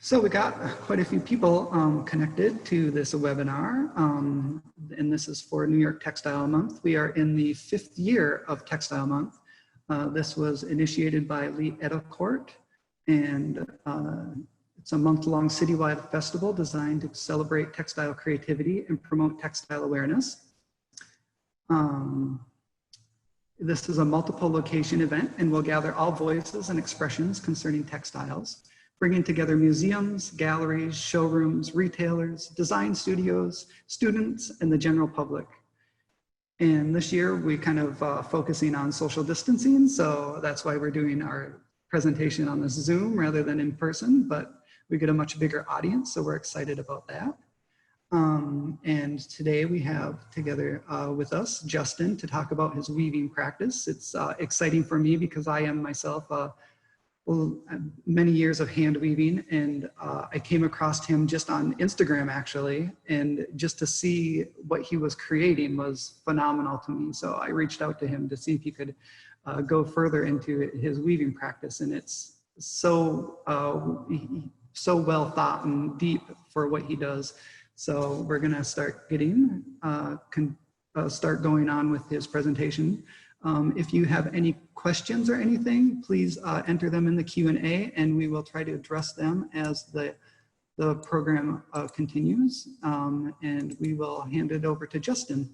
So we got quite a few people connected to this webinar, and this is for New York Textile Month. We are in the 5th year of Textile Month. This was initiated by Lee Edelcourt, and it's a month-long citywide festival designed to celebrate textile creativity and promote textile awareness. This is a multiple location event and will gather all voices and expressions concerning textiles, bringing together museums, galleries, showrooms, retailers, design studios, students, and the general public. And this year we kind of focusing on social distancing, so that's why we're doing our presentation on this Zoom rather than in person, but we get a much bigger audience, so we're excited about that. And today we have together with us Justin to talk about his weaving practice. It's exciting for me because I am myself many years of hand weaving, and I came across him just on Instagram actually, and just to see what he was creating was phenomenal to me. So I reached out to him to see if he could go further into his weaving practice, and it's so well thought and deep for what he does. So we're gonna start getting, start going on with his presentation. If you have any questions or anything, please enter them in the Q&A, and we will try to address them as the program continues. And we will hand it over to Justin.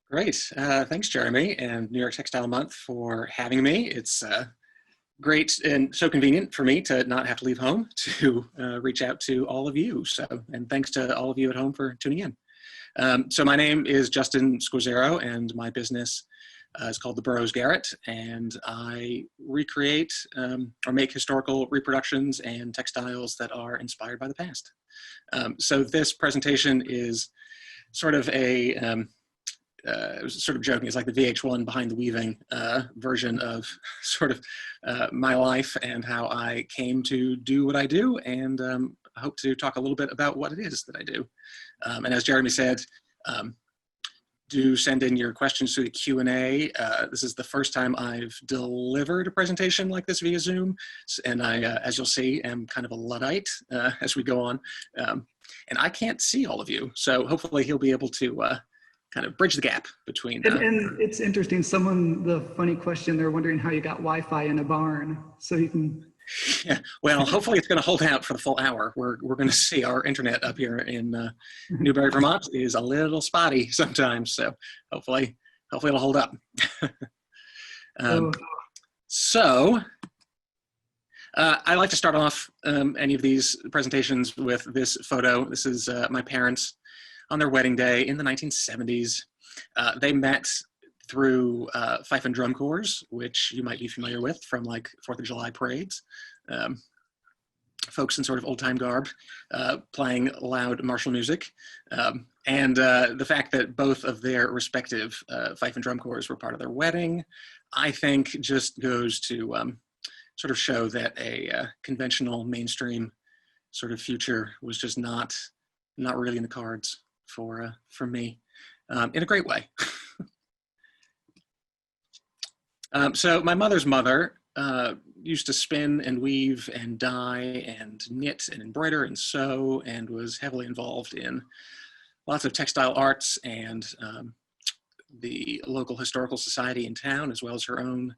Great, thanks Jeremy and New York Textile Month for having me. It's great and so convenient for me to not have to leave home to reach out to all of you. So, and thanks to all of you at home for tuning in. So my name is Justin Squizzero, and my business is called The Burroughs Garret, and I recreate or make historical reproductions and textiles that are inspired by the past. So this presentation is sort of a I was sort of joking, it's like the VH1 behind the weaving version of sort of my life and how I came to do what I do, and I hope to talk a little bit about what it is that I do. And as Jeremy said, do send in your questions to the Q&A. This is the first time I've delivered a presentation like this via Zoom, and I, as you'll see, am kind of a Luddite as we go on. And I can't see all of you, so hopefully he'll be able to kind of bridge the gap between. And it's interesting, the funny question, they're wondering how you got Wi-Fi in a barn, so you can. Yeah, well, hopefully it's going to hold out for the full hour. We're going to see our internet up here in Newbury, Vermont is a little spotty sometimes, so hopefully it'll hold up. I like to start off any of these presentations with this photo. This is my parents on their wedding day in the 1970s. They met through fife and drum corps, which you might be familiar with from like 4th of July parades. Folks in sort of old time garb playing loud martial music. And the fact that both of their respective fife and drum corps were part of their wedding, I think just goes to sort of show that a conventional mainstream sort of future was just not really in the cards for me in a great way. So my mother's mother used to spin and weave and dye and knit and embroider and sew, and was heavily involved in lots of textile arts and the local historical society in town, as well as her own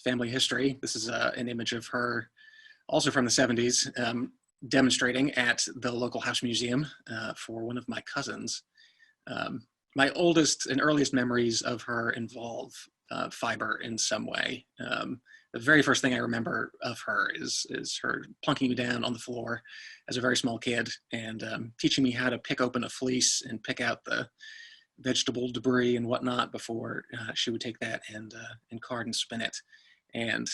family history. This is an image of her also from the 70s, demonstrating at the local house museum for one of my cousins. My oldest and earliest memories of her involve fiber in some way. The very first thing I remember of her is her plunking me down on the floor as a very small kid and teaching me how to pick open a fleece and pick out the vegetable debris and whatnot before she would take that and card and spin it. And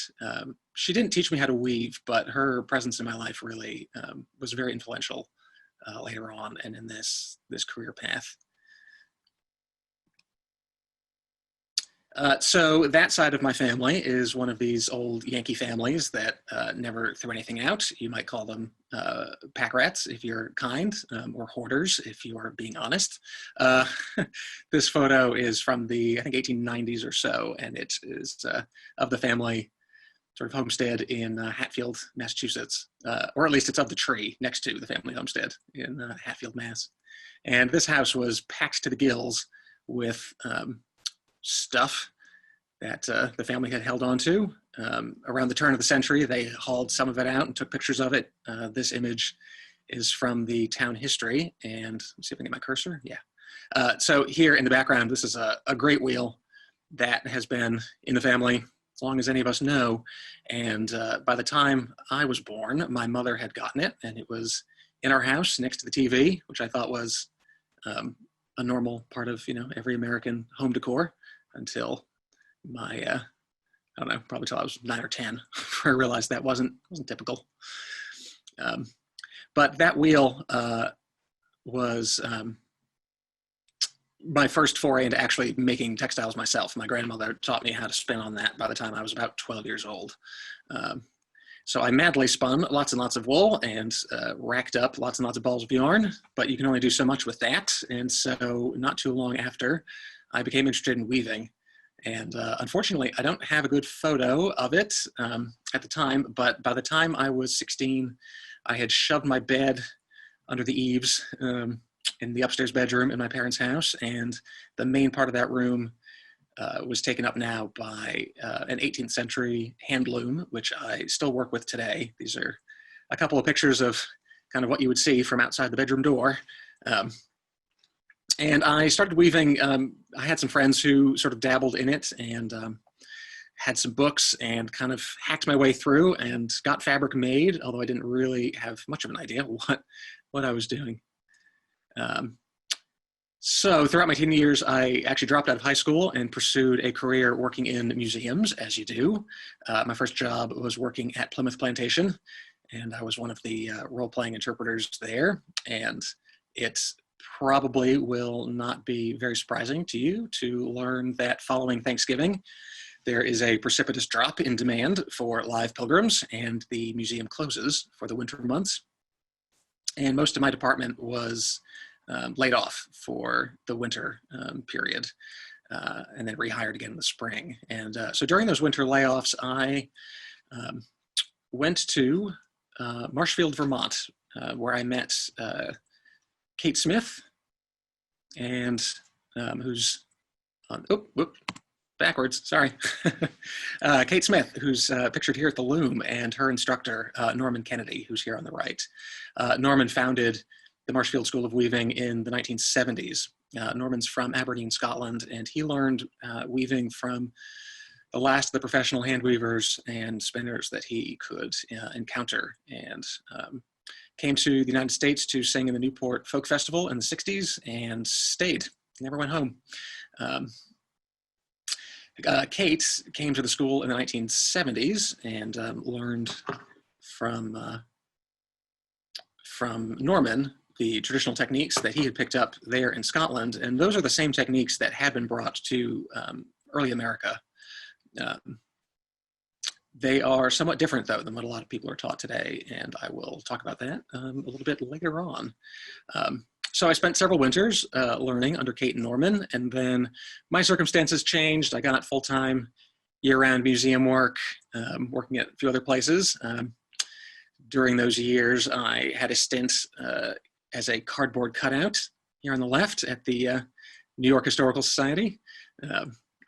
she didn't teach me how to weave, but her presence in my life really was very influential later on and in this career path. So that side of my family is one of these old Yankee families that never threw anything out. You might call them pack rats if you're kind, or hoarders if you're being honest. This photo is from the, I think, 1890s or so, and it is of the family sort of homestead in Hatfield, Massachusetts, or at least it's of the tree next to the family homestead in Hatfield, Mass. And this house was packed to the gills with stuff that the family had held on to. Around the turn of the century, they hauled some of it out and took pictures of it. This image is from the town history, and let's see if I can get my cursor. Yeah. So here in the background, this is a great wheel that has been in the family as long as any of us know. And by the time I was born, my mother had gotten it, and it was in our house next to the TV, which I thought was a normal part of, you know, every American home decor until my, I don't know, probably till I was 9 or 10, where I realized that wasn't typical. But that wheel was my first foray into actually making textiles myself. My grandmother taught me how to spin on that by the time I was about 12 years old. So I madly spun lots and lots of wool and racked up lots and lots of balls of yarn, but you can only do so much with that. And so not too long after, I became interested in weaving. And unfortunately, I don't have a good photo of it at the time, but by the time I was 16, I had shoved my bed under the eaves in the upstairs bedroom in my parents' house, and the main part of that room was taken up now by an 18th century hand loom, which I still work with today. These are a couple of pictures of kind of what you would see from outside the bedroom door. And I started weaving. I had some friends who sort of dabbled in it and had some books and kind of hacked my way through and got fabric made, although I didn't really have much of an idea what I was doing. So throughout my teen years, I actually dropped out of high school and pursued a career working in museums, as you do. My first job was working at Plymouth Plantation, and I was one of the role-playing interpreters there. And it probably will not be very surprising to you to learn that following Thanksgiving, there is a precipitous drop in demand for live pilgrims, and the museum closes for the winter months. And most of my department was laid off for the winter period, and then rehired again in the spring. And so during those winter layoffs, I went to Marshfield, Vermont, where I met Kate Smith, and who's on, backwards, sorry. Kate Smith, who's pictured here at the loom, and her instructor, Norman Kennedy, who's here on the right. Norman founded the Marshfield School of Weaving in the 1970s. Norman's from Aberdeen, Scotland, and he learned weaving from the last of the professional hand weavers and spinners that he could encounter, and came to the United States to sing in the Newport Folk Festival in the 60s and stayed, never went home. Kate came to the school in the 1970s and learned from Norman the traditional techniques that he had picked up there in Scotland, and those are the same techniques that had been brought to early America. They are somewhat different, though, than what a lot of people are taught today, and I will talk about that a little bit later on. So I spent several winters learning under Kate and Norman, and then my circumstances changed. I got full-time year-round museum work, working at a few other places. During those years, I had a stint as a cardboard cutout here on the left at the New York Historical Society.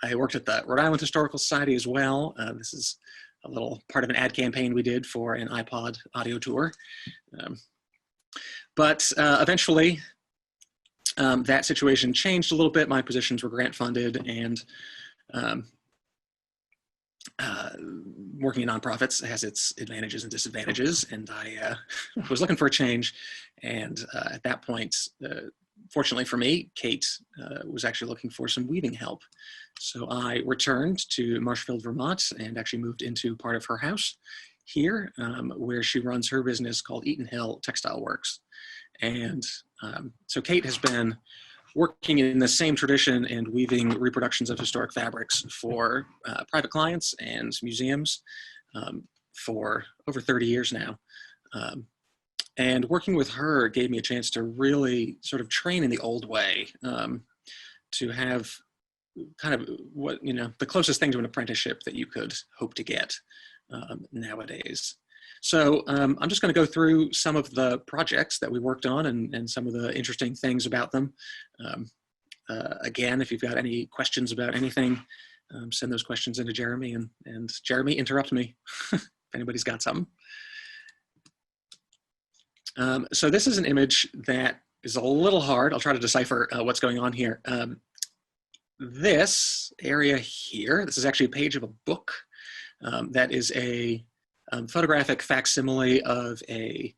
I worked at the Rhode Island Historical Society as well. This is a little part of an ad campaign we did for an iPod audio tour. But eventually, that situation changed a little bit. My positions were grant funded, and working in nonprofits has its advantages and disadvantages, and I was looking for a change. And at that point, fortunately for me, Kate was actually looking for some weaving help. So I returned to Marshfield, Vermont, and actually moved into part of her house here, where she runs her business called Eaton Hill Textile Works. And so Kate has been working in the same tradition and weaving reproductions of historic fabrics for private clients and museums for over 30 years now. And working with her gave me a chance to really sort of train in the old way, to have kind of what, you know, the closest thing to an apprenticeship that you could hope to get. nowadays. So I'm just going to go through some of the projects that we worked on and some of the interesting things about them. Again, if you've got any questions about anything, send those questions into Jeremy, and Jeremy, interrupt me if anybody's got something. So this is an image that is a little hard. I'll try to decipher what's going on here. This area here, this is actually a page of a book that is a photographic facsimile of a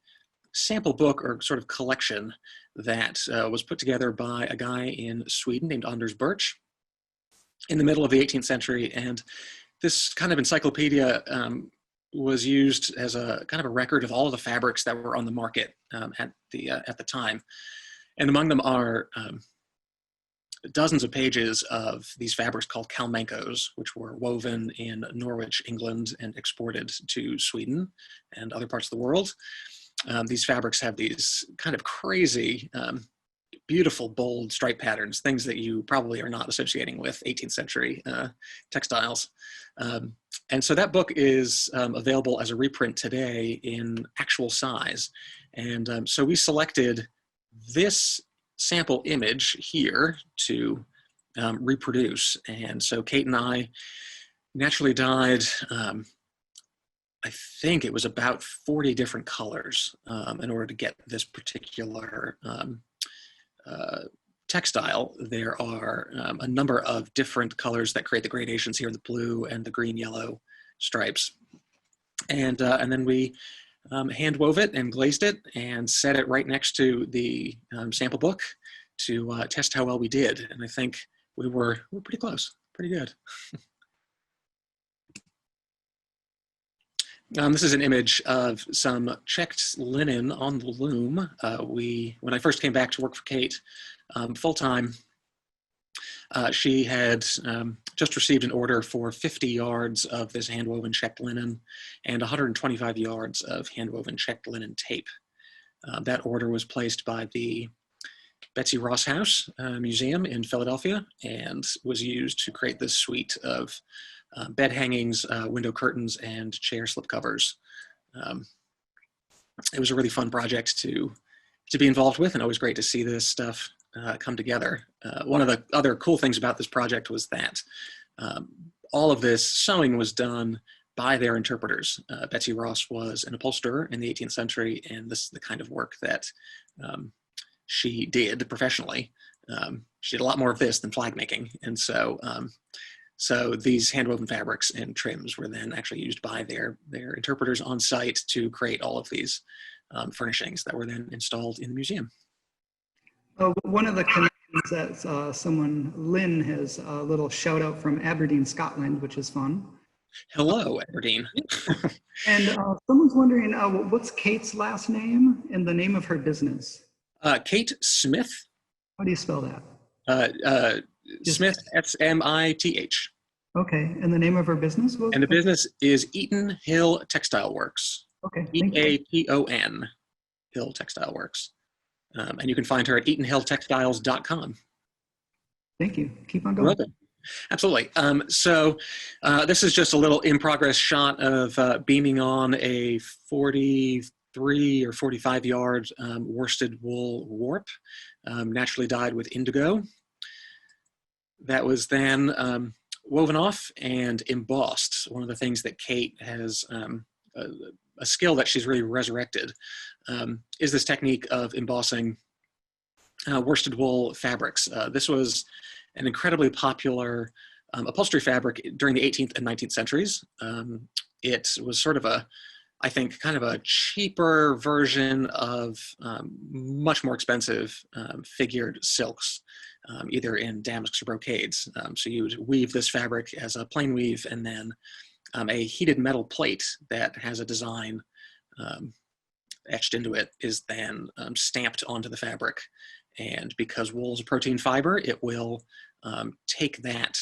sample book or sort of collection that was put together by a guy in Sweden named Anders Birch in the middle of the 18th century. And this kind of encyclopedia was used as a kind of a record of all of the fabrics that were on the market at the time. And among them are dozens of pages of these fabrics called kalmankos, which were woven in Norwich, England, and exported to Sweden and other parts of the world. These fabrics have these kind of crazy, beautiful, bold stripe patterns, things that you probably are not associating with 18th century textiles. And so that book is available as a reprint today in actual size. And so we selected this sample image here to reproduce. And so Kate and I naturally dyed, I think it was about 40 different colors in order to get this particular textile. There are a number of different colors that create the gradations here, the blue and the green yellow stripes. And then we hand wove it and glazed it and set it right next to the sample book to test how well we did. And I think we were pretty close, pretty good. This is an image of some checked linen on the loom. When I first came back to work for Kate full-time, she had just received an order for 50 yards of this hand-woven checked linen and 125 yards of hand-woven checked linen tape. That order was placed by the Betsy Ross House Museum in Philadelphia and was used to create this suite of bed hangings, window curtains, and chair slip covers. It was a really fun project to be involved with, and always great to see this stuff come together. One of the other cool things about this project was that all of this sewing was done by their interpreters. Betsy Ross was an upholsterer in the 18th century, and this is the kind of work that she did professionally. She did a lot more of this than flag making, and so so these hand-woven fabrics and trims were then actually used by their interpreters on site to create all of these furnishings that were then installed in the museum. One of the connections that someone, Lynn, has a little shout out from Aberdeen, Scotland, which is fun. Hello, Aberdeen. And someone's wondering, what's Kate's last name and the name of her business? Kate Smith. How do you spell that? Smith, S-M-I-T-H. Okay, and the name of her business was? And the business is Eaton Hill Textile Works. Okay. E-A-T-O-N, Hill Textile Works. And you can find her at eatonhilltextiles.com. Thank you. Keep on going. Absolutely. So this is just a little in-progress shot of beaming on a 43 or 45 yard worsted wool warp, naturally dyed with indigo. That was then woven off and embossed. One of the things that Kate has, a skill that she's really resurrected, is this technique of embossing worsted wool fabrics. This was an incredibly popular upholstery fabric during the 18th and 19th centuries. It was sort of I think, kind of a cheaper version of much more expensive figured silks, either in damasks or brocades. So you would weave this fabric as a plain weave, and then a heated metal plate that has a design etched into it is then stamped onto the fabric. And because wool is a protein fiber, it will take that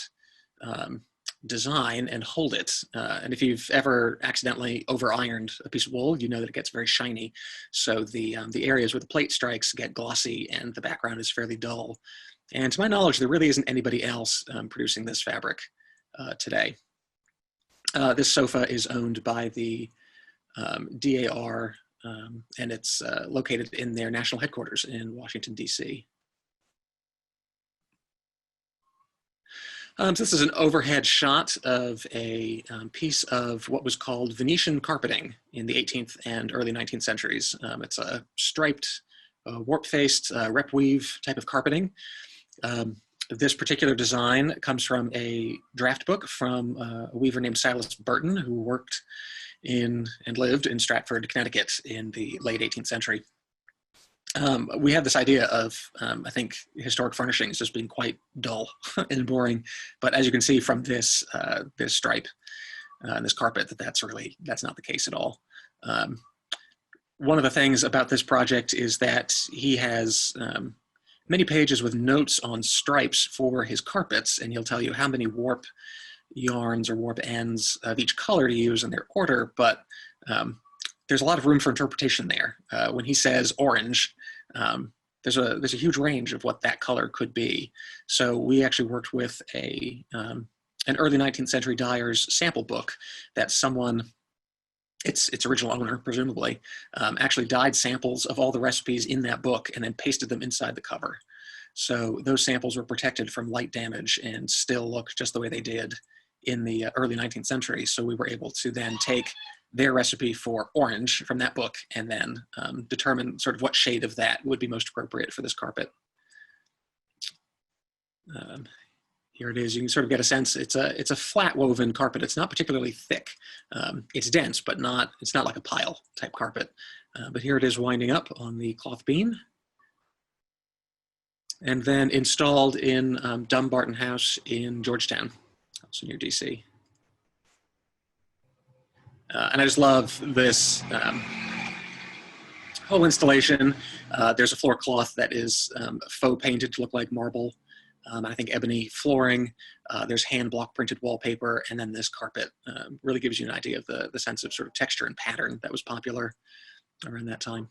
design and hold it. And if you've ever accidentally over ironed a piece of wool, you know that it gets very shiny. So the areas where the plate strikes get glossy and the background is fairly dull. And to my knowledge, there really isn't anybody else producing this fabric today. This sofa is owned by the DAR, and it's located in their national headquarters in Washington, D.C. So this is an overhead shot of a piece of what was called Venetian carpeting in the 18th and early 19th centuries. It's a striped, warp-faced rep weave type of carpeting. This particular design comes from a draft book from a weaver named Silas Burton, who worked in and lived in Stratford, Connecticut in the late 18th century. We have this idea of, I think, historic furnishings as being quite dull and boring, but as you can see from this this stripe and this carpet, that's not the case at all. One of the things about this project is that he has many pages with notes on stripes for his carpets, and he'll tell you how many warp yarns or warp ends of each color to use in their order, but there's a lot of room for interpretation there. When he says orange, there's a huge range of what that color could be. So we actually worked with an early 19th century dyer's sample book that someone, its original owner, presumably, actually dyed samples of all the recipes in that book and then pasted them inside the cover. So those samples were protected from light damage and still look just the way they did in the early 19th century. So we were able to then take their recipe for orange from that book and then determine sort of what shade of that would be most appropriate for this carpet. Here it is. You can sort of get a sense. It's a flat woven carpet. It's not particularly thick. It's dense, but it's not like a pile type carpet. But here it is winding up on the cloth beam, and then installed in Dumbarton House in Georgetown, also near DC. And I just love this whole installation. There's a floor cloth that is faux painted to look like marble. I think ebony flooring. There's hand block printed wallpaper, and then this carpet really gives you an idea of the sense of sort of texture and pattern that was popular around that time.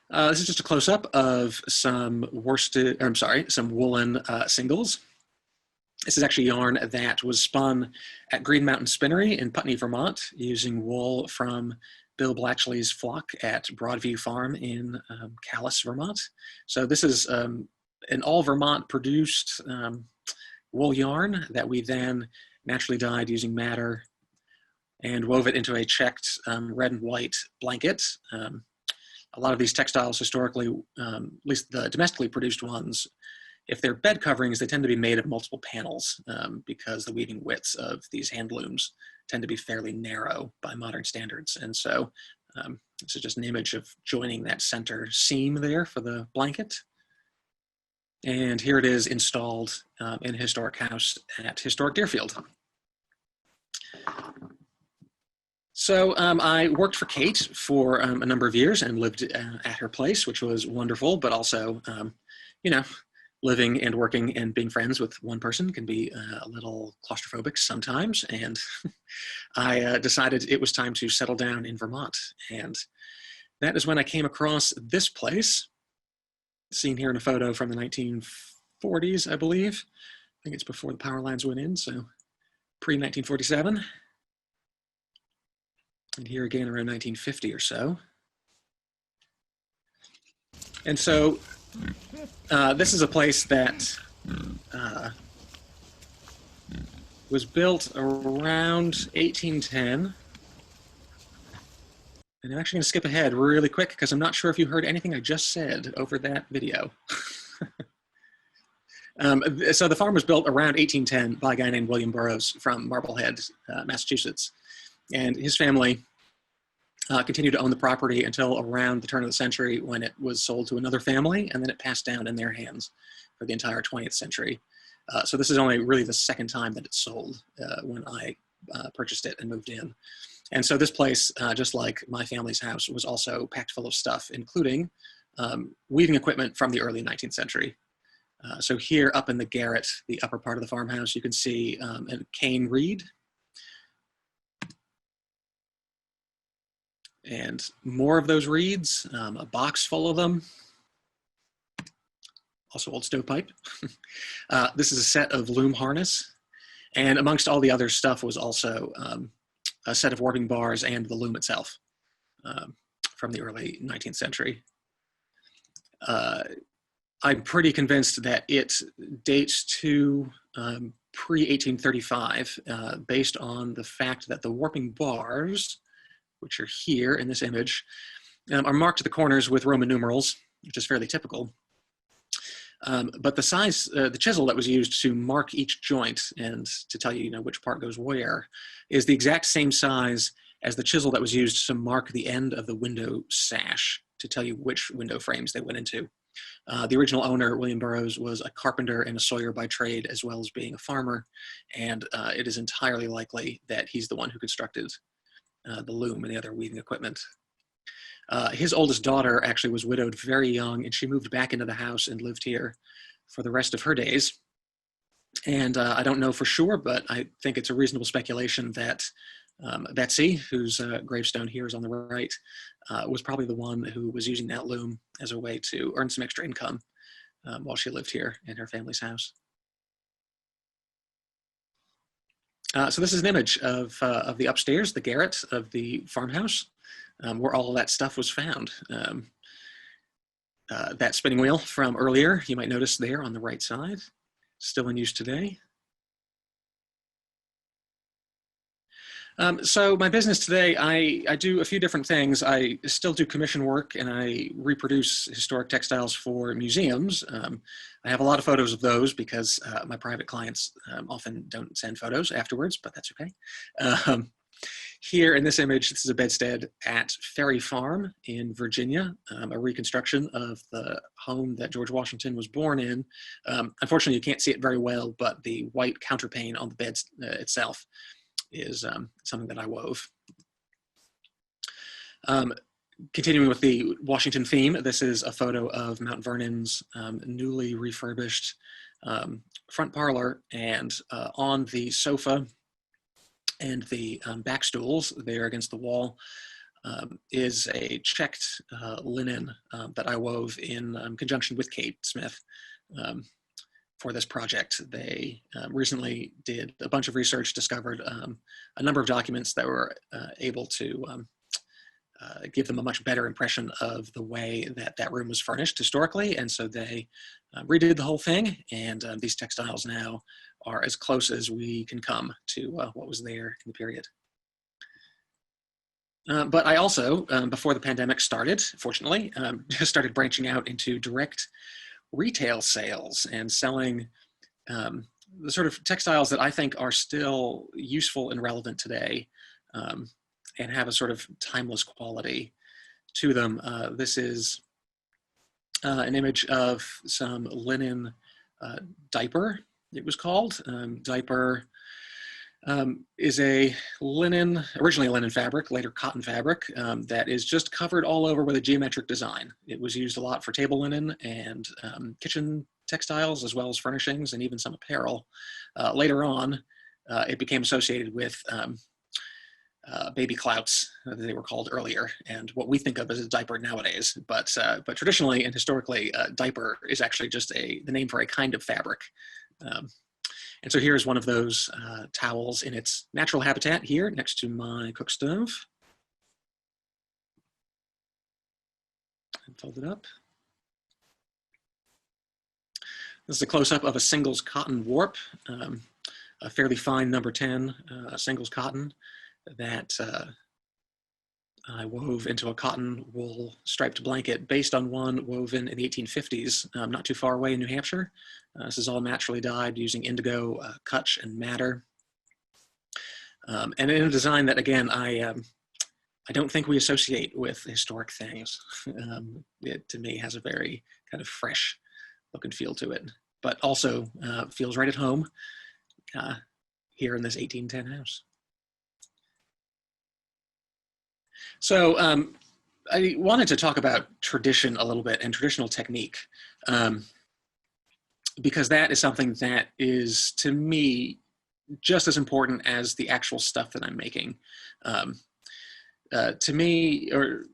This is just a close-up of some woolen singles. This is actually yarn that was spun at Green Mountain Spinnery in Putney, Vermont, using wool from Bill Blatchley's flock at Broadview Farm in Calais, Vermont. So this is an all Vermont produced wool yarn that we then naturally dyed using madder and wove it into a checked red and white blanket. A lot of these textiles historically, at least the domestically produced ones, if they're bed coverings, they tend to be made of multiple panels because the weaving widths of these hand looms tend to be fairly narrow by modern standards. And so this is just an image of joining that center seam there for the blanket. And here it is installed in a historic house at historic Deerfield. So I worked for Kate for a number of years and lived at her place, which was wonderful, but also, you know, living and working and being friends with one person can be a little claustrophobic sometimes. And I decided it was time to settle down in Vermont. And that is when I came across this place, seen here in a photo from the 1940s, I believe. I think it's before the power lines went in, so pre-1947. And here again around 1950 or so. And so this is a place that was built around 1810. And I'm actually going to skip ahead really quick because I'm not sure if you heard anything I just said over that video. So the farm was built around 1810 by a guy named William Burroughs from Marblehead, Massachusetts. And his family continued to own the property until around the turn of the century when it was sold to another family, and then it passed down in their hands for the entire 20th century. So this is only really the second time that it's sold when I purchased it and moved in. And so this place, just like my family's house, was also packed full of stuff, including weaving equipment from the early 19th century. So here up in the garret, the upper part of the farmhouse, you can see a cane reed. And more of those reeds, a box full of them. Also old stovepipe. This is a set of loom harness. And amongst all the other stuff was also a set of warping bars and the loom itself from the early 19th century. I'm pretty convinced that it dates to pre-1835 based on the fact that the warping bars, which are here in this image, are marked at the corners with Roman numerals, which is fairly typical. But the size, the chisel that was used to mark each joint and to tell you, which part goes where, is the exact same size as the chisel that was used to mark the end of the window sash to tell you which window frames they went into. The original owner, William Burroughs, was a carpenter and a sawyer by trade, as well as being a farmer, and it is entirely likely that he's the one who constructed the loom and the other weaving equipment. His oldest daughter actually was widowed very young, and she moved back into the house and lived here for the rest of her days. And I don't know for sure, but I think it's a reasonable speculation that Betsy, whose gravestone here is on the right, was probably the one who was using that loom as a way to earn some extra income while she lived here in her family's house. So this is an image of the upstairs, the garret of the farmhouse, where all of that stuff was found. That spinning wheel from earlier, you might notice there on the right side, still in use today. So my business today, I do a few different things. I still do commission work, and I reproduce historic textiles for museums. I have a lot of photos of those because my private clients often don't send photos afterwards, but that's okay. Here in this image, this is a bedstead at Ferry Farm in Virginia, a reconstruction of the home that George Washington was born in. Unfortunately, you can't see it very well, but the white counterpane on the bed itself is something that I wove. Continuing with the Washington theme, this is a photo of Mount Vernon's newly refurbished front parlor, and on the sofa and the back stools there against the wall is a checked linen that I wove in conjunction with Kate Smith for this project. They recently did a bunch of research, discovered a number of documents that were able to give them a much better impression of the way that that room was furnished historically. And so they redid the whole thing, and these textiles now are as close as we can come to what was there in the period. But I also, before the pandemic started, fortunately, just started branching out into direct retail sales and selling the sort of textiles that I think are still useful and relevant today, and have a sort of timeless quality to them. This is an image of some linen diaper, it was called. Diaper is a linen, originally a linen fabric, later cotton fabric, that is just covered all over with a geometric design. It was used a lot for table linen and kitchen textiles, as well as furnishings and even some apparel. Later on, it became associated with baby clouts, as they were called earlier, and what we think of as a diaper nowadays. But traditionally and historically, diaper is actually just the name for a kind of fabric. And so here's one of those towels in its natural habitat here next to my cook stove. And fold it up. This is a close-up of a singles cotton warp, a fairly fine number 10 singles cotton that I wove into a cotton wool striped blanket based on one woven in the 1850s, not too far away in New Hampshire. This is all naturally dyed using indigo, kutch, and madder. And in a design that, again, I don't think we associate with historic things. It, to me, has a very kind of fresh look and feel to it, but also feels right at home here in this 1810 house. So I wanted to talk about tradition a little bit and traditional technique, because that is something that is, to me, just as important as the actual stuff that I'm making. To me, or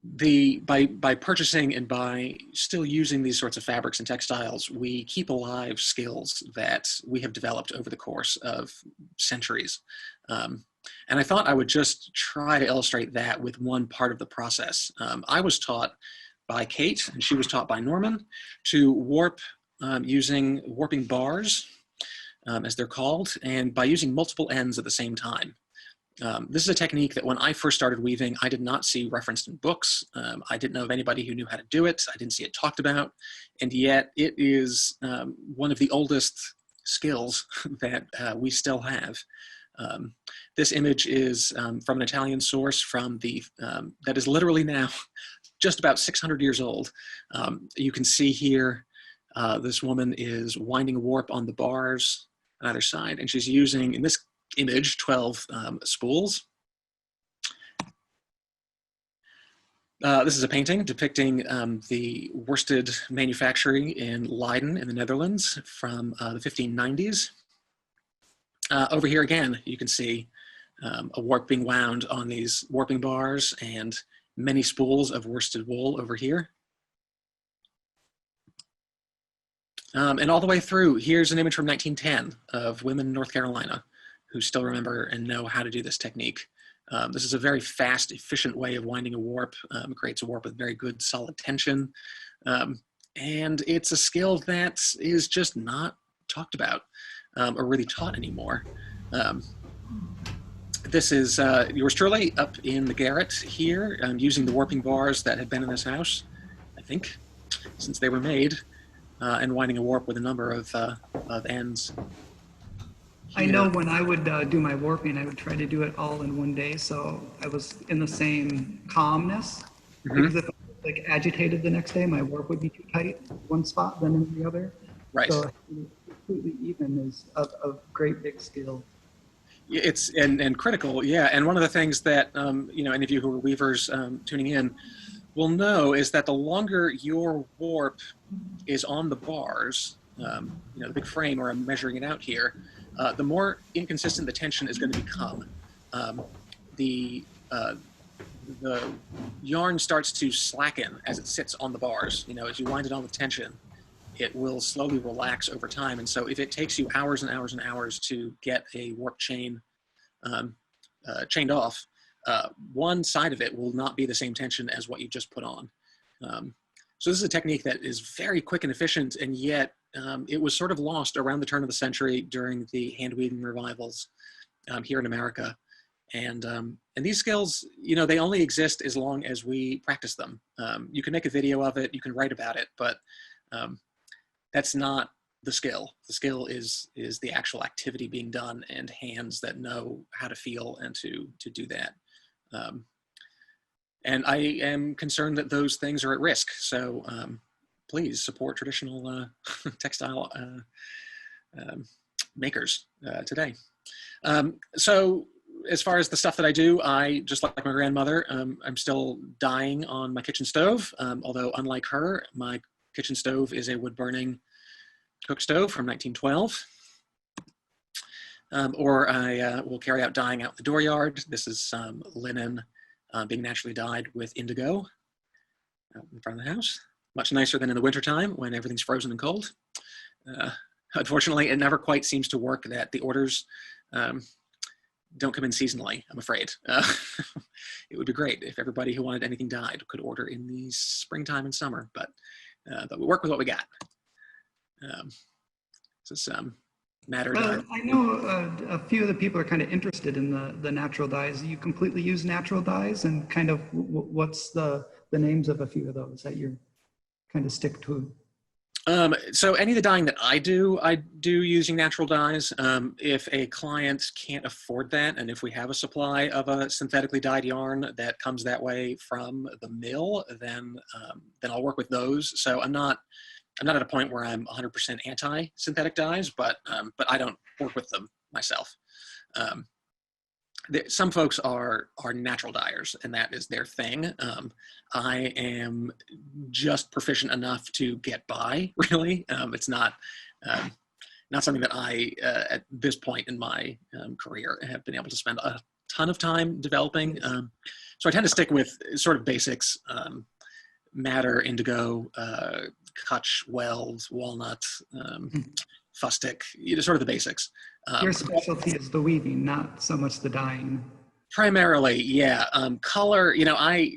by purchasing and by still using these sorts of fabrics and textiles, we keep alive skills that we have developed over the course of centuries. And I thought I would just try to illustrate that with one part of the process. I was taught by Kate, and she was taught by Norman, to warp using warping bars, as they're called, and by using multiple ends at the same time. This is a technique that when I first started weaving, I did not see referenced in books. I didn't know of anybody who knew how to do it. I didn't see it talked about. And yet it is one of the oldest skills that we still have. This image is from an Italian source from that is literally now just about 600 years old. You can see here, this woman is winding a warp on the bars on either side, and she's using, in this image, 12 spools. This is a painting depicting the worsted manufacturing in Leiden in the Netherlands from the 1590s. Over here again, you can see a warp being wound on these warping bars and many spools of worsted wool over here. And all the way through, here's an image from 1910 of women in North Carolina who still remember and know how to do this technique. This is a very fast, efficient way of winding a warp. It creates a warp with very good, solid tension. And it's a skill that is just not talked about or really taught anymore. This is yours truly up in the garret here, using the warping bars that had been in this house, I think, since they were made, and winding a warp with a number of ends. I know when I would do my warping, I would try to do it all in one day, so I was in the same calmness. Because if I was like agitated the next day, my warp would be too tight one spot than in the other. Right. So completely even is a great big skill. It's and critical, yeah. And one of the things that you know, any of you who are weavers tuning in will know is that the longer your warp is on the bars, you know, the big frame where I'm measuring it out here, the more inconsistent the tension is going to become. The yarn starts to slacken as it sits on the bars. You know, as you wind it on with tension, it will slowly relax over time. And so if it takes you hours and hours and hours to get a warp chain chained off, one side of it will not be the same tension as what you just put on. So this is a technique that is very quick and efficient, and yet it was sort of lost around the turn of the century during the handweaving revivals here in America. And these skills, you know, they only exist as long as we practice them. You can make a video of it, you can write about it, but that's not the skill. The skill is the actual activity being done and hands that know how to feel and to do that. And I am concerned that those things are at risk. So please support traditional textile makers today. So as far as the stuff that I do, I, just like my grandmother, I'm still dyeing on my kitchen stove. Although unlike her, my kitchen stove is a wood-burning cook stove from 1912. Or I will carry out dyeing out in the dooryard. This is some linen being naturally dyed with indigo out in front of the house. Much nicer than in the wintertime when everything's frozen and cold. Unfortunately, it never quite seems to work that the orders don't come in seasonally, I'm afraid. It would be great if everybody who wanted anything dyed could order in the springtime and summer, but we work with what we got. This is matter. I know a few of the people are kind of interested in the natural dyes. You completely use natural dyes, and kind of what's the names of a few of those that you're kind of stick to? So any of the dyeing that I do using natural dyes. If a client can't afford that, and if we have a supply of a synthetically dyed yarn that comes that way from the mill, then I'll work with those. So I'm not at a point where I'm 100% anti-synthetic dyes, but I don't work with them myself. Some folks are natural dyers, and that is their thing. I am just proficient enough to get by, really. It's not something that I, at this point in my career, have been able to spend a ton of time developing. So I tend to stick with sort of basics, madder, indigo, Kutch, weld, walnut, fustic, sort of the basics. Your specialty is the weaving, not so much the dyeing. Primarily, yeah. Color, I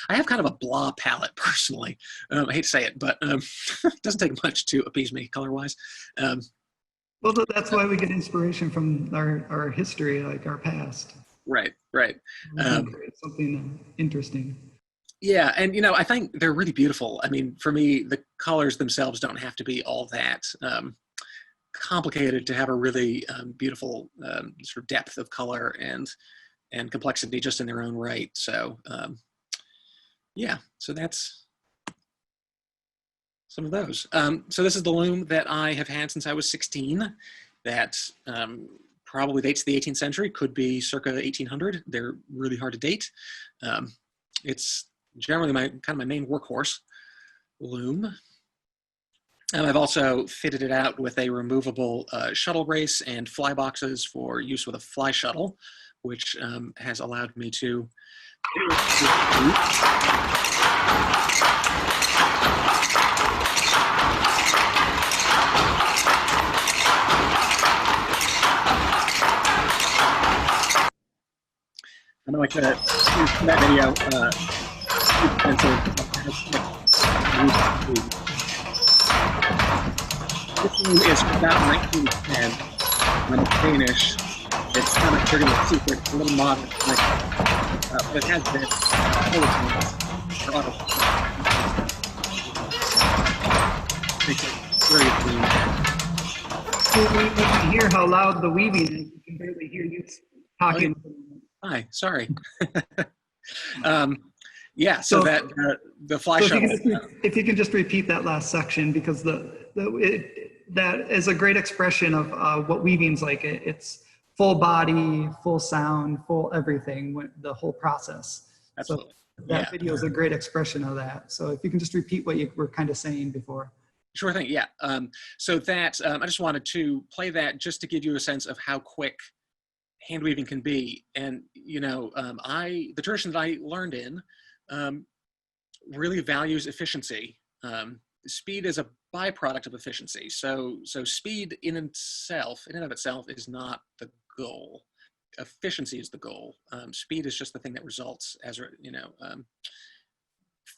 I have kind of a blah palette personally. I hate to say it, but it doesn't take much to appease me color-wise. Well, that's why we get inspiration from our history, like our past. Right. Something interesting. Yeah, and I think they're really beautiful. I mean, for me, the colors themselves don't have to be all that complicated to have a really beautiful sort of depth of color and complexity just in their own right. So yeah, so that's some of those. So this is the loom that I have had since I was 16. That probably dates the 18th century, could be circa 1800. They're really hard to date. It's generally my main workhorse loom. And I've also fitted it out with a removable shuttle brace and fly boxes for use with a fly shuttle, which has allowed me to I know like that video this loom is from about 1910 when it's Danish. It's kind of dirty and secret. It's a little modern, but it has this You can hear how loud the weaving is. You can barely hear you talking. Hi, sorry. Yeah, so that the fly shuttle. If you can just repeat that last section, because that is a great expression of what weaving's like. It's full body, full sound, full everything, the whole process. Absolutely. So that video is a great expression of that. So if you can just repeat what you were kind of saying before. Sure thing, yeah. So that, I just wanted to play that just to give you a sense of how quick hand weaving can be. And, the tradition that I learned in really values efficiency. Speed is a byproduct of efficiency. So speed in and of itself is not the goal. Efficiency is the goal. Speed is just the thing that results as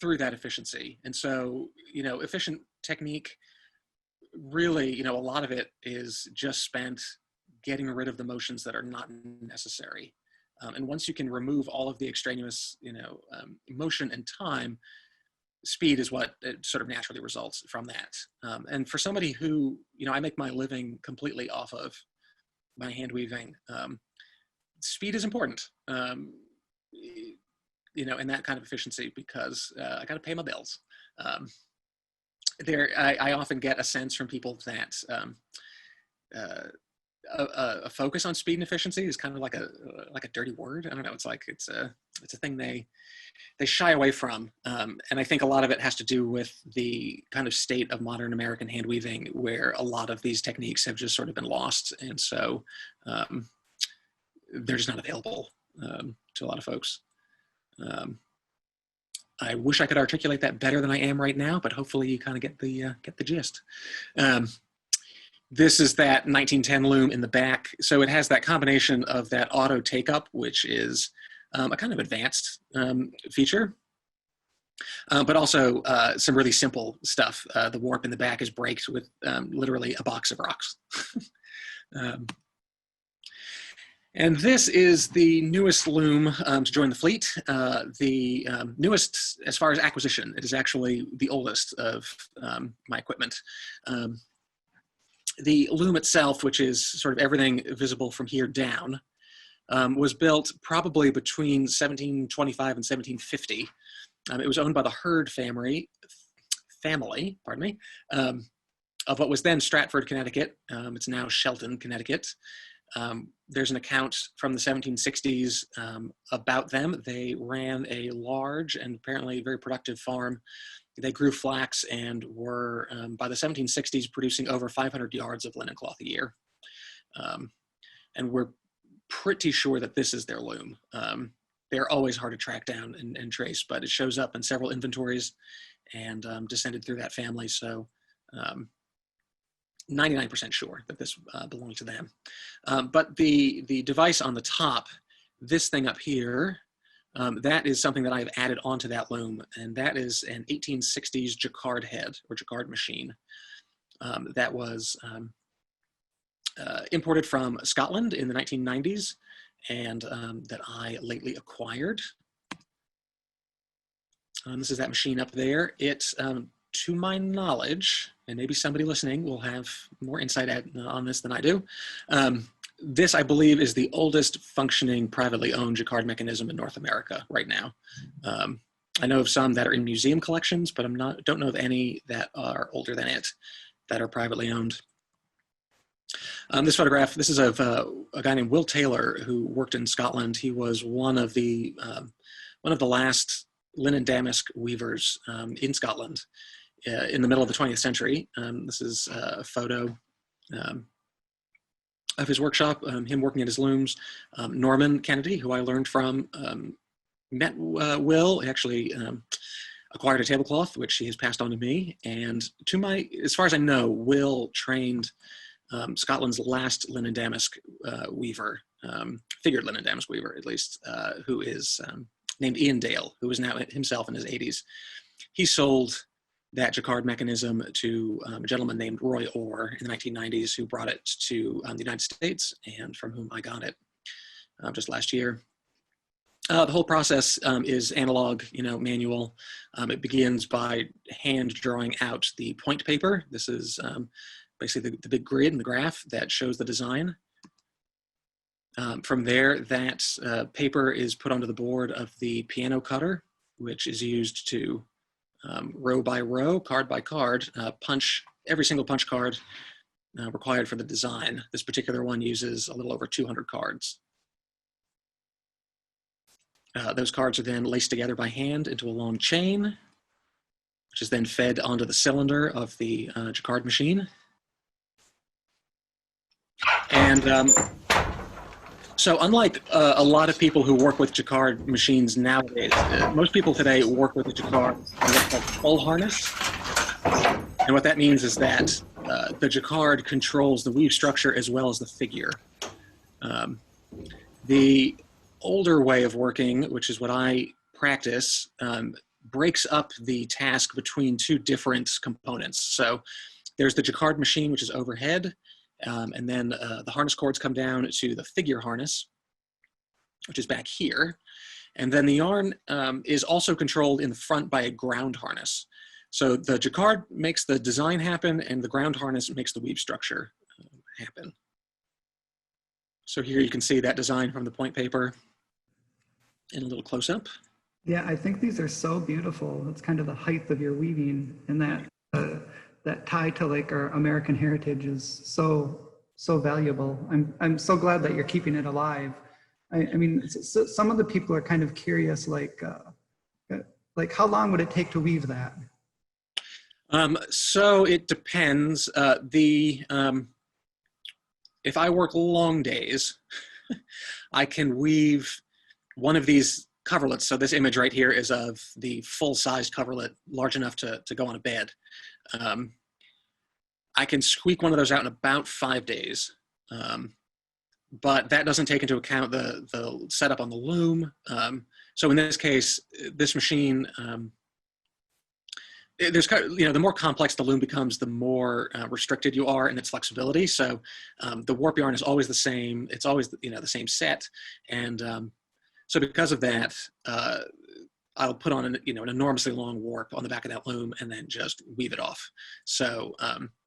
through that efficiency. And so efficient technique really, a lot of it is just spent getting rid of the motions that are not necessary. And once you can remove all of the extraneous motion and time, speed is what sort of naturally results from that. And for somebody who, I make my living completely off of my hand weaving, speed is important, in that kind of efficiency, because I got to pay my bills. I often get a sense from people that a focus on speed and efficiency is kind of like a dirty word. I don't know. It's a thing they shy away from. And I think a lot of it has to do with the kind of state of modern American hand weaving, where a lot of these techniques have just sort of been lost. And so they're just not available to a lot of folks. I wish I could articulate that better than I am right now, but hopefully you kind of get the gist. This is that 1910 loom in the back. So it has that combination of that auto take-up, which is a kind of advanced feature, but also some really simple stuff. The warp in the back is braked with literally a box of rocks. And this is the newest loom to join the fleet. The newest as far as acquisition. It is actually the oldest of my equipment. The loom itself, which is sort of everything visible from here down, was built probably between 1725 and 1750. It was owned by the Hurd family, of what was then Stratford, Connecticut. It's now Shelton, Connecticut. There's an account from the 1760s about them. They ran a large and apparently very productive farm. They grew flax and were, by the 1760s, producing over 500 yards of linen cloth a year. And were pretty sure that this is their loom. They're always hard to track down and trace, but it shows up in several inventories and descended through that family. So 99% sure that this belonged to them. But the device on the top, this thing up here, that is something that I've added onto that loom, and that is an 1860s Jacquard head or Jacquard machine that was imported from Scotland in the 1990s, and that I lately acquired. This is that machine up there. It, to my knowledge, and maybe somebody listening will have more insight on this than I do, this, I believe, is the oldest functioning privately owned Jacquard mechanism in North America right now. I know of some that are in museum collections, but don't know of any that are older than it, that are privately owned. This photograph, this is of a guy named Will Taylor who worked in Scotland. He was one of the last linen damask weavers in Scotland in the middle of the 20th century. This is a photo of his workshop, him working at his looms. Norman Kennedy, who I learned from, met Will. He actually acquired a tablecloth, which he has passed on to me. And as far as I know, Will trained Scotland's last linen damask weaver, figured linen damask weaver at least, who is named Ian Dale, who is now himself in his 80s. He sold that Jacquard mechanism to a gentleman named Roy Orr in the 1990s, who brought it to the United States, and from whom I got it just last year. The whole process is analog, manual. It begins by hand drawing out the point paper. This is basically the big grid and the graph that shows the design. From there, that paper is put onto the board of the piano cutter, which is used to row by row, card by card, punch every single punch card required for the design. This particular one uses a little over 200 cards. Those cards are then laced together by hand into a long chain, which is then fed onto the cylinder of the Jacquard machine. And so unlike a lot of people who work with Jacquard machines nowadays, most people today work with the Jacquard in what's called full harness. And what that means is that the Jacquard controls the weave structure as well as the figure. The older way of working, which is what I practice, breaks up the task between two different components. So there's the Jacquard machine, which is overhead, and then the harness cords come down to the figure harness, which is back here. And then the yarn is also controlled in the front by a ground harness. So the Jacquard makes the design happen, and the ground harness makes the weave structure happen. So here you can see that design from the point paper in a little close-up. Yeah, I think these are so beautiful. It's kind of the height of your weaving, and that tie to like our American heritage is so valuable. I'm so glad that you're keeping it alive. I mean, so some of the people are kind of curious, like how long would it take to weave that? So it depends. If I work long days, I can weave one of these coverlets. So this image right here is of the full-sized coverlet, large enough to go on a bed. I can squeak one of those out in about 5 days, but that doesn't take into account the setup on the loom. So in this case, this machine, the more complex the loom becomes, the more restricted you are in its flexibility. So the warp yarn is always the same. It's always the same set, and so because of that, I'll put on an enormously long warp on the back of that loom and then just weave it off. So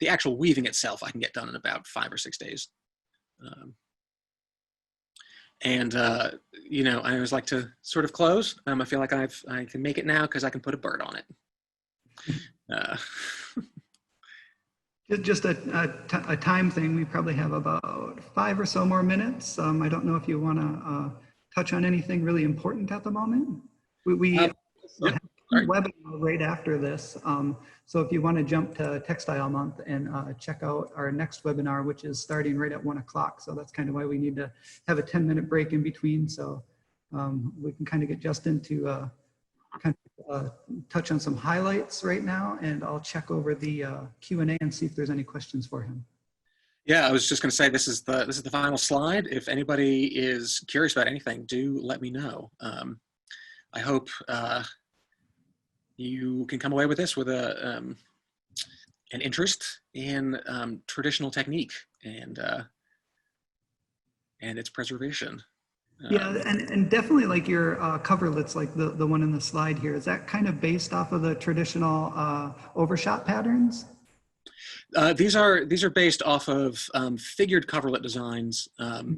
the actual weaving itself I can get done in about 5 or 6 days. I always like to sort of close. I feel like I can make it now because I can put a bird on it. Just a time thing. We probably have about 5 or so more minutes. I don't know if you want to touch on anything really important at the moment. We Yep. Sorry. webinar right after this. So if you want to jump to Textile Month and check out our next webinar, which is starting right at 1 o'clock. So that's kind of why we need to have a 10-minute break in between. So we can kind of get Justin to touch on some highlights right now, and I'll check over the Q&A and see if there's any questions for him. Yeah, I was just going to say this is the final slide. If anybody is curious about anything, do let me know. I hope you can come away with this with an interest in traditional technique and its preservation. Yeah, and definitely like your coverlets, like the one in the slide here, is that kind of based off of the traditional overshot patterns? These are based off of figured coverlet designs.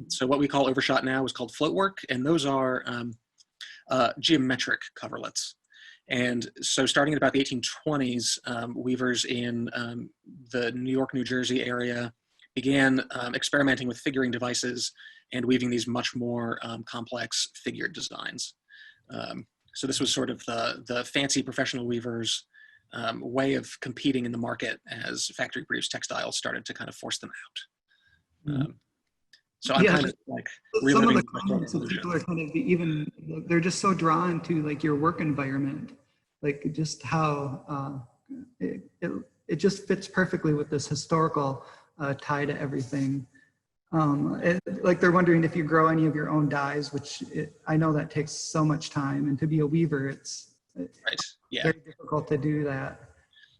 So what we call overshot now is called float work, and those are geometric coverlets. And so starting at about the 1820s, weavers in the New York, New Jersey area began experimenting with figuring devices and weaving these much more complex figured designs. So this was sort of the fancy professional weavers' way of competing in the market as factory-produced textiles started to kind of force them out. So I'm kind of like some of reliving the comments of people are kind of they're just so drawn to like your work environment, like just how it just fits perfectly with this historical tie to everything. Like they're wondering if you grow any of your own dyes, which I know that takes so much time, and to be a weaver, it's right. Yeah. very difficult to do that.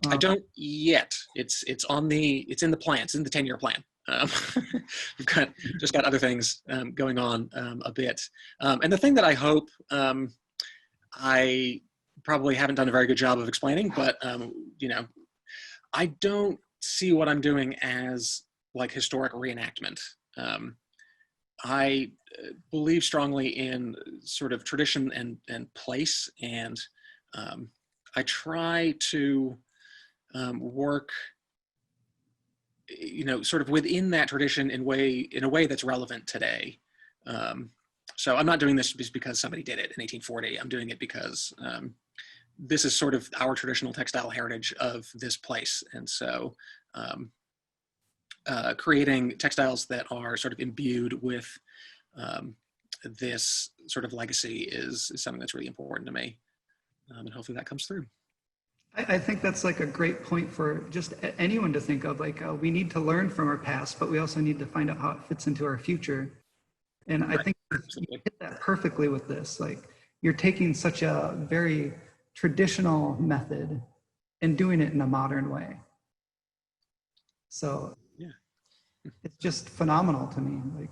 I don't yet. It's in the plan. It's in the 10-year plan. We've just got other things going on a bit. And the thing that I hope I probably haven't done a very good job of explaining, but you know, I don't see what I'm doing as like historic reenactment. I believe strongly in sort of tradition and place, and I try to work, you know, sort of within that tradition in a way that's relevant today. So I'm not doing this just because somebody did it in 1840. I'm doing it because this is sort of our traditional textile heritage of this place, and so creating textiles that are sort of imbued with this sort of legacy is something that's really important to me, and hopefully that comes through. I think that's like a great point for just anyone to think of. Like we need to learn from our past, but we also need to find out how it fits into our future. And I think you hit that perfectly with this. Like you're taking such a very traditional method and doing it in a modern way. So yeah, it's just phenomenal to me, like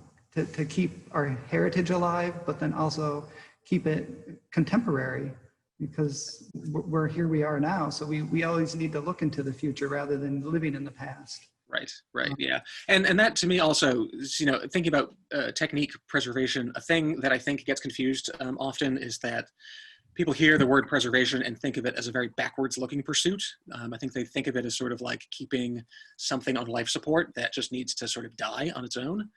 to keep our heritage alive, but then also keep it contemporary, because we're here we are now. So we always need to look into the future rather than living in the past. Right, yeah. And that to me also is, you know, thinking about technique preservation, a thing that I think gets confused often is that people hear the word preservation and think of it as a very backwards looking pursuit. I think they think of it as sort of like keeping something on life support that just needs to sort of die on its own.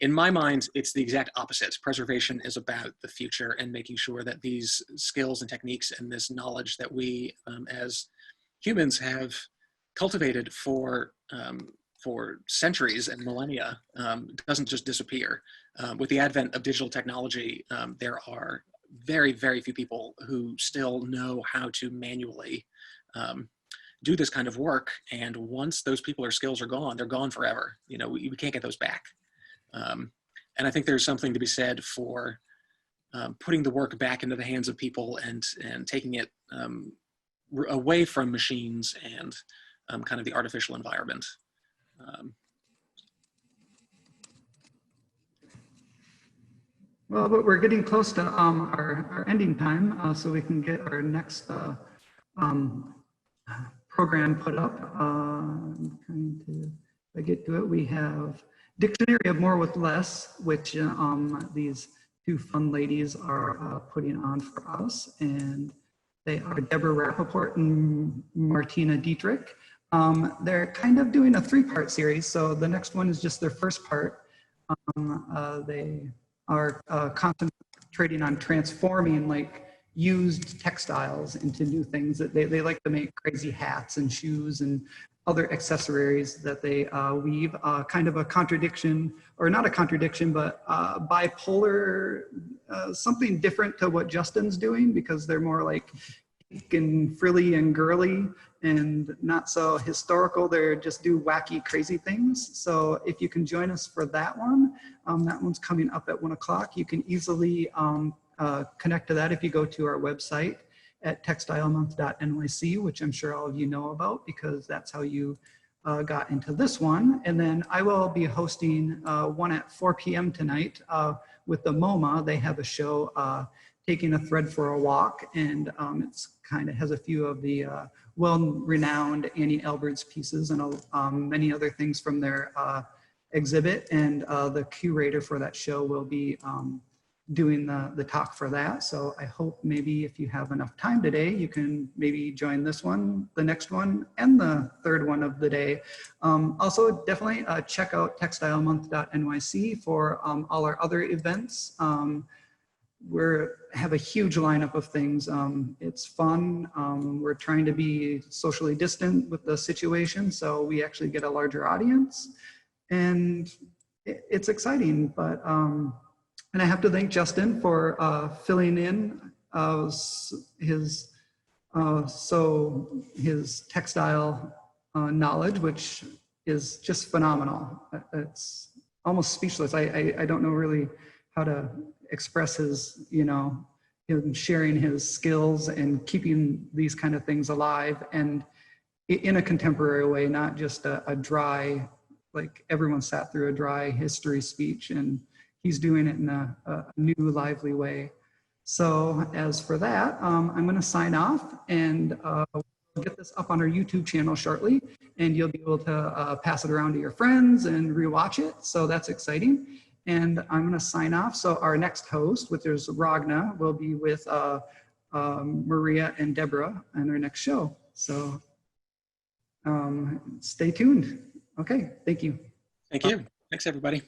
In my mind, it's the exact opposite. Preservation is about the future and making sure that these skills and techniques and this knowledge that we as humans have cultivated for centuries and millennia doesn't just disappear. With the advent of digital technology, there are very, very few people who still know how to manually do this kind of work. And once those people or skills are gone, they're gone forever. You know, we can't get those back. And I think there's something to be said for putting the work back into the hands of people and taking it away from machines and kind of the artificial environment. Well, but we're getting close to our ending time, so we can get our next program put up. I'm trying to, if I get to it, we have Dictionary of More with Less, which these two fun ladies are putting on for us, and they are Deborah Rappaport and Martina Dietrich. They're kind of doing a three-part series, so the next one is just their first part. They are concentrating on transforming like used textiles into new things. That they like to make crazy hats and shoes and other accessories that they weave. Kind of a contradiction, or not a contradiction, but bipolar, something different to what Justin's doing, because they're more like pink and frilly and girly and not so historical. They just do wacky, crazy things. So if you can join us for that one's coming up at 1 o'clock. You can easily connect to that if you go to our website at textilemonth.nyc, which I'm sure all of you know about, because that's how you got into this one. And then I will be hosting one at 4 p.m. tonight with the MoMA. They have a show, Taking a Thread for a Walk, and it's kind of has a few of the well-renowned Annie Albert's pieces and many other things from their exhibit. And the curator for that show will be doing the talk for that. So I hope maybe if you have enough time today, you can maybe join this one, the next one, and the third one of the day. Also, definitely check out textilemonth.nyc for all our other events. We have a huge lineup of things. It's fun. We're trying to be socially distant with the situation, so we actually get a larger audience, and it's exciting. But and I have to thank Justin for filling in his textile knowledge, which is just phenomenal. It's almost speechless. I don't know really how to express his, him sharing his skills and keeping these kind of things alive, and in a contemporary way, not just a dry, like everyone sat through a dry history speech, and he's doing it in a new, lively way. So as for that, I'm going to sign off, and we'll get this up on our YouTube channel shortly, and you'll be able to pass it around to your friends and rewatch it. So that's exciting. And I'm going to sign off. So our next host, which is Ragna, will be with Maria and Deborah on our next show. So stay tuned. Okay, thank you. Thank you. Thanks, everybody.